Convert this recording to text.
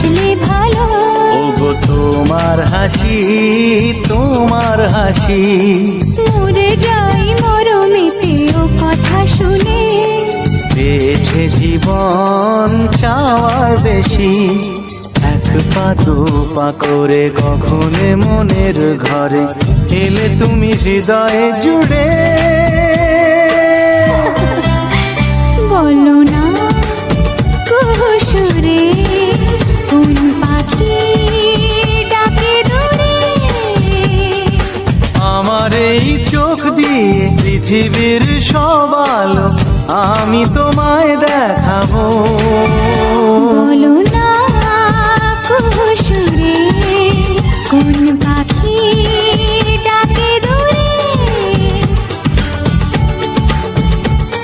হাসলে ভালো। ওগো তোমার হাসি, তোমার হাসি, মরে যাই মরমেতে ও কথা শুনে। পেয়েছে জীবন চাওয়ার বেশি, এক পা দু পা করে কখনো মনের ঘরে এলে তুমি হৃদয়ে জুড়ে। বলো না কুহুসুরে কোন পাখি ডাকে দূরে। আমার এই চোখ দিয়ে পৃথিবীর সব আলো আমি তোমায় দেখাবো।